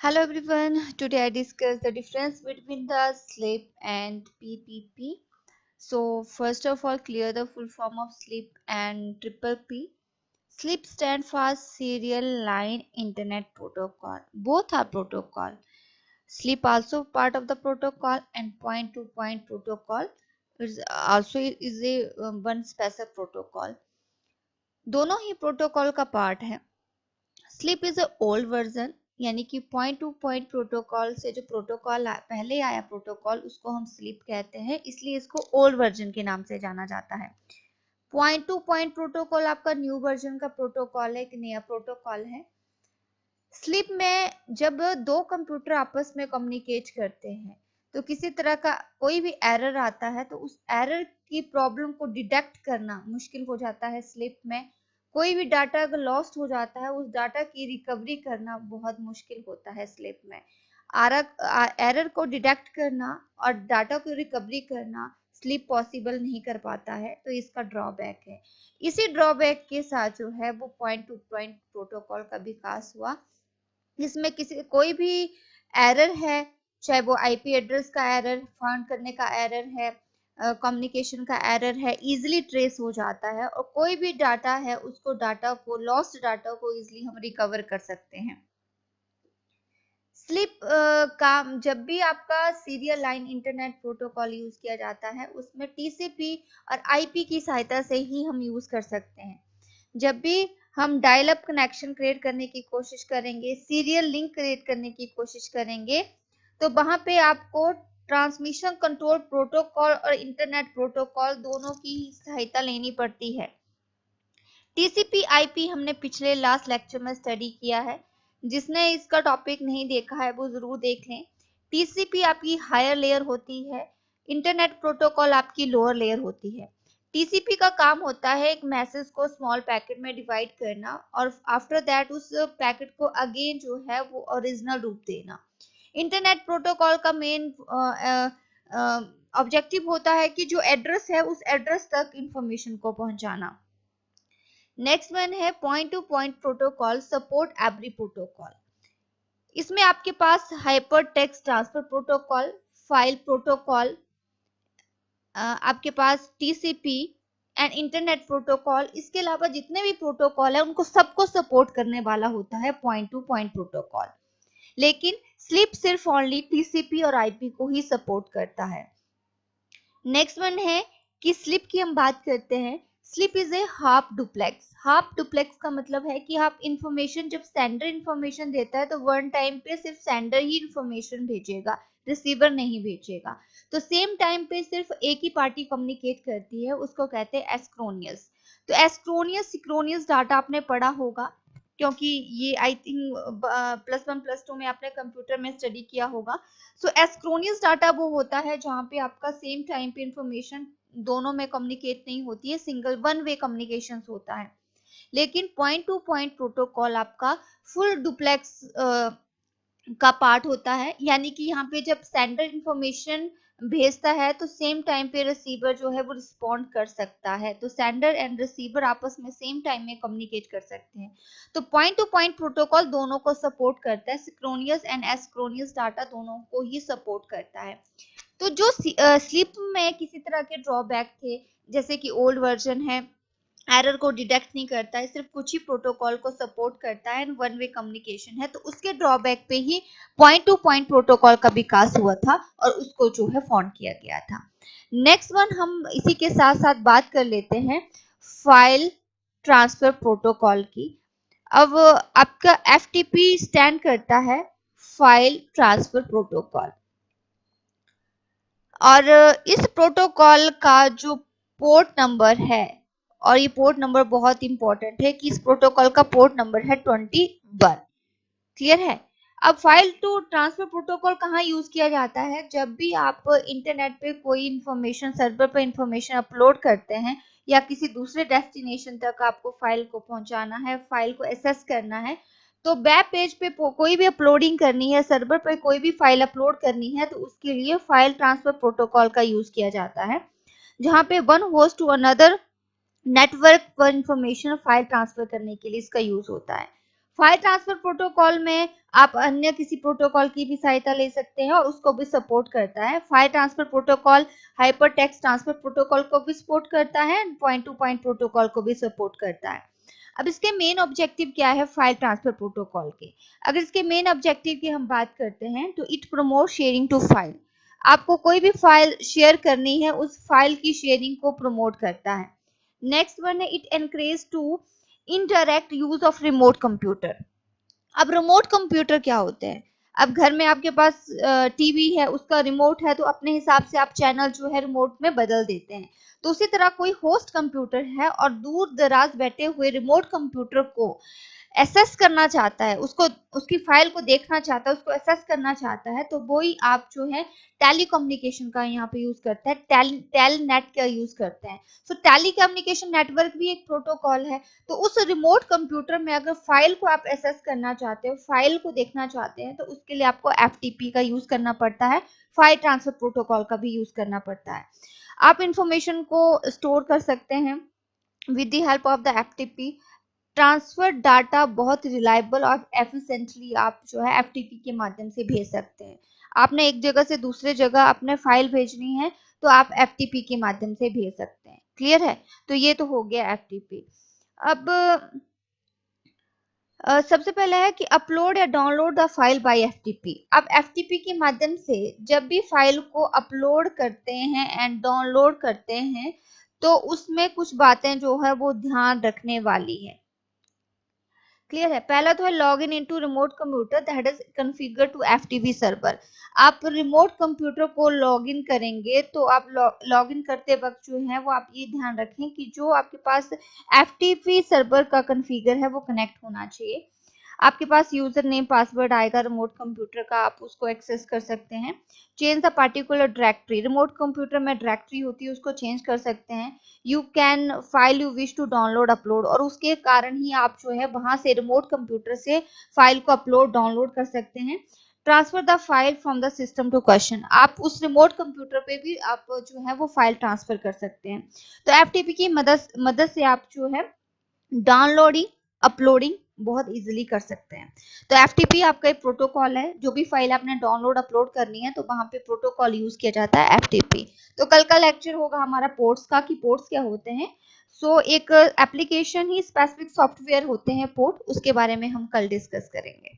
Hello everyone, today I discuss the difference between the SLIP and PPP. So first of all, clear the full form of SLIP and triple P. SLIP stand for Serial Line Internet Protocol. Both are protocol. SLIP also part of the protocol and point-to-point protocol is also is a one special protocol. दोनों ही protocol का part है. Slip is a old version यानी कि point to point protocol से जो protocol पहले आया protocol उसको हम स्लिप कहते हैं, इसलिए इसको ओल्ड वर्जन के नाम से जाना जाता है. पॉइंट टू पॉइंट प्रोटोकॉल आपका न्यू वर्जन का प्रोटोकॉल है, एक नया प्रोटोकॉल है. स्लिप में जब दो कंप्यूटर आपस में कम्युनिकेट करते हैं तो किसी तरह का कोई भी एरर आता है तो उस एरर की प्रॉब्लम को डिटेक्ट करना मुश्किल हो जाता है. स्लिप में कोई भी डाटा अगर लॉस्ट हो जाता है उस डाटा की रिकवरी करना बहुत मुश्किल होता है. स्लिप में एरर को डिटेक्ट करना और डाटा को रिकवरी करना स्लिप पॉसिबल नहीं कर पाता है, तो इसका ड्रॉबैक है. इसी ड्रॉबैक के साथ जो है वो पॉइंट टू पॉइंट प्रोटोकॉल का विकास हुआ, जिसमें किसी कोई भी एरर है, चाहे वो आईपी एड्रेस का एरर, फाइंड करने का एरर है, कम्युनिकेशन का एरर है, इजीली ट्रेस हो जाता है और कोई भी डाटा है उसको लॉस्ट डाटा को इजीली हम रिकवर कर सकते हैं. स्लिप का जब भी आपका serial line internet protocol use किया जाता है उसमें टीसीपी और आईपी की सहायता से ही हम यूज कर सकते हैं. जब भी हम डायल अप कनेक्शन क्रिएट करने की कोशिश करेंगे, सीरियल लिंक क्रिएट करने की कोशिश करेंगे, तो वहां पे आपको ट्रांसमिशन कंट्रोल प्रोटोकॉल और इंटरनेट प्रोटोकॉल दोनों की सहायता लेनी पड़ती है. टीसीपी आईपी हमने पिछले लास्ट लेक्चर में स्टडी किया है, जिसने इसका टॉपिक नहीं देखा है वो जरूर देख लें. टीसीपी आपकी हायर लेयर होती है, इंटरनेट प्रोटोकॉल आपकी लोअर लेयर होती है. टीसीपी का काम होता है एक मैसेज को स्मॉल पैकेट में डिवाइड करना और आफ्टर दैट उस पैकेट को अगेन जो है वो ओरिजिनल रूप देना. इंटरनेट प्रोटोकॉल का मेन ऑब्जेक्टिव होता है कि जो एड्रेस है उस एड्रेस तक इंफॉर्मेशन को पहुंचाना. नेक्स्ट वन है point to point protocol support every protocol. इसमें आपके पास hyper text transfer protocol, file protocol, आपके पास टीसीपी एंड इंटरनेट प्रोटोकॉल, इसके अलावा जितने भी प्रोटोकॉल है उनको सबको सपोर्ट करने वाला होता है पॉइंट टू पॉइंट प्रोटोकॉल. लेकिन स्लिप सिर्फ ओनली टीसीपी और आईपी को ही सपोर्ट करता है. नेक्स्ट वन है कि स्लिप की हम बात करते हैं. Slip is a half duplex. Half duplex का मतलब है कि आप इंफॉर्मेशन जब सेंडर इंफॉर्मेशन देता है तो वन टाइम पे सिर्फ सेंडर ही इंफॉर्मेशन भेजेगा, रिसीवर नहीं भेजेगा. तो सेम टाइम पे सिर्फ एक ही पार्टी कम्युनिकेट करती है, उसको कहते हैं एस्क्रोनियस. तो एस्क्रोनियस सिक्रोनियस डाटा आपने पढ़ा होगा, क्योंकि ये आई थिंक +1 +2 में आपने कंप्यूटर में स्टडी किया होगा. सो एस्क्रोनियस डाटा वो होता है जहाँ पे आपका सेम टाइम पे इंफॉर्मेशन दोनों में कम्युनिकेट नहीं होती है, सिंगल वन वे कम्युनिकेशन होता है. लेकिन पॉइंट टू पॉइंट प्रोटोकॉल आपका फुल डुप्लेक्स का पार्ट होता है, यानी कि यहाँ पे जब सेंडर इंफॉर्मेशन भेजता है तो सेम टाइम पे रिसीवर जो है वो रिस्पॉन्ड कर सकता है. तो सेंडर एंड रिसीवर आपस में सेम टाइम में कम्युनिकेट कर सकते हैं. तो पॉइंट टू पॉइंट प्रोटोकॉल दोनों को सपोर्ट करता है, सिक्रोनियस एंड एस्क्रोनियस डाटा दोनों को ही सपोर्ट करता है. तो जो स्लिप में किसी तरह के ड्रॉबैक थे, जैसे कि ओल्ड वर्जन है, एरर को डिटेक्ट नहीं करता है, सिर्फ कुछ ही प्रोटोकॉल को सपोर्ट करता है एंड वन वे कम्युनिकेशन है, तो उसके ड्रॉबैक पे ही पॉइंट टू पॉइंट प्रोटोकॉल का विकास हुआ था और उसको जो है फाउंड किया गया था. नेक्स्ट वन हम इसी के साथ साथ बात कर लेते हैं फाइल ट्रांसफर प्रोटोकॉल की. अब आपका एफटीपी स्टैंड करता है फाइल ट्रांसफर प्रोटोकॉल, और इस प्रोटोकॉल का जो पोर्ट नंबर है, और ये पोर्ट नंबर बहुत इंपॉर्टेंट है कि इस प्रोटोकॉल का पोर्ट नंबर है 21. क्लियर है. अब फाइल टू ट्रांसफर प्रोटोकॉल कहाँ यूज किया जाता है? जब भी आप इंटरनेट पे कोई इंफॉर्मेशन, सर्वर पे इंफॉर्मेशन अपलोड करते हैं या किसी दूसरे डेस्टिनेशन तक आपको फाइल को पहुंचाना है, फाइल को एक्सेस करना है, तो वेब पेज पे कोई भी अपलोडिंग करनी है, सर्वर पे कोई भी फाइल अपलोड करनी है, तो उसके लिए फाइल ट्रांसफर प्रोटोकॉल का यूज किया जाता है, जहाँ पे one host to another network पर इंफॉर्मेशन फाइल ट्रांसफर करने के लिए इसका यूज होता है. फाइल ट्रांसफर प्रोटोकॉल में आप अन्य किसी प्रोटोकॉल की भी सहायता ले सकते हैं और उसको भी सपोर्ट करता है। File transfer protocol hyper text transfer protocol को भी सपोर्ट करता है, पॉइंट टू पॉइंट प्रोटोकॉल को भी सपोर्ट करता है। अब इसके मेन ऑब्जेक्टिव क्या है फाइल ट्रांसफर प्रोटोकॉल के? अगर इसके मेन ऑब्जेक्टिव की हम बात करते हैं तो it promote sharing to file. आपको कोई भी फाइल शेयर करनी है, उस फाइल की शेयरिंग को प्रमोट करता है। नेक्स्ट वन है it encourage to indirect use of remote computer. अब रिमोट कंप्यूटर क्या होते हैं? अब घर में आपके पास टीवी है, उसका रिमोट है, तो अपने हिसाब से आप चैनल जो है रिमोट में बदल देते हैं। तो उसी तरह कोई होस्ट कंप्यूटर है और दूर दराज बैठे हुए रिमोट कंप्यूटर को एसेस करना चाहता है, उसको उसकी फाइल को देखना चाहता है, उसको एसेस करना चाहता है, तो वो ही आप जो है टेलीकम्युनिकेशन का यहाँ पे यूज करते हैं, टेलनेट का यूज करते हैं। सो टेलीकम्युनिकेशन नेटवर्क भी एक प्रोटोकॉल है। तो उस रिमोट कंप्यूटर में अगर फाइल को आप एसेस करना चाहते हो, फाइल को देखना चाहते हैं, तो उसके लिए आपको एफटीपी का यूज करना पड़ता है, फाइल ट्रांसफर प्रोटोकॉल का भी यूज करना पड़ता है। आप इंफॉर्मेशन को स्टोर कर सकते हैं with the help of the FTP. Transfer data बहुत रिलायबल और एफिशिएंटली आप जो है एफटीपी के माध्यम से भेज सकते हैं। आपने एक जगह से दूसरे जगह अपने फाइल भेजनी है तो आप एफटीपी के माध्यम से भेज सकते हैं। क्लियर है? तो ये तो हो गया एफटीपी। अब सबसे पहले है कि अपलोड या download the file by FTP. अब एफटीपी के माध्यम से जब भी फाइल को अपलोड करते हैं एंड डाउनलोड करते हैं तो उसमें कुछ बातें जो है वो ध्यान रखने वाली है। क्लियर है? पहला तो है log in into remote computer that is configure to FTP server. आप रिमोट कंप्यूटर को लॉग इन करेंगे तो आप लॉग इन करते वक्त जो है वो आप ये ध्यान रखें कि जो आपके पास एफटीपी सर्वर का कॉन्फ़िगर है वो कनेक्ट होना चाहिए। आपके पास यूजर नेम पासवर्ड आएगा रिमोट कंप्यूटर का, आप उसको एक्सेस कर सकते हैं। Change the particular directory, remote computer में डायरेक्टरी होती है उसको चेंज कर सकते हैं। You can file you wish to download upload, और उसके कारण ही आप जो है वहां से रिमोट कंप्यूटर से फाइल को अपलोड डाउनलोड कर सकते हैं। Transfer the file from the system to question, आप उस रिमोट कंप्यूटर पे भी आप जो है वो फाइल ट्रांसफर कर सकते हैं। तो एफटीपी की मदद से आप जो है डाउनलोडिंग अपलोडिंग बहुत इजीली कर सकते हैं। तो एफटीपी आपका एक प्रोटोकॉल है, जो भी फाइल आपने डाउनलोड अपलोड करनी है तो वहां पे प्रोटोकॉल यूज किया जाता है एफटीपी। तो कल का लेक्चर होगा हमारा पोर्ट्स का, कि पोर्ट्स क्या होते हैं। एक एप्लीकेशन ही स्पेसिफिक सॉफ्टवेयर होते हैं पोर्ट, उसके बारे में हम कल डिस्कस करेंगे।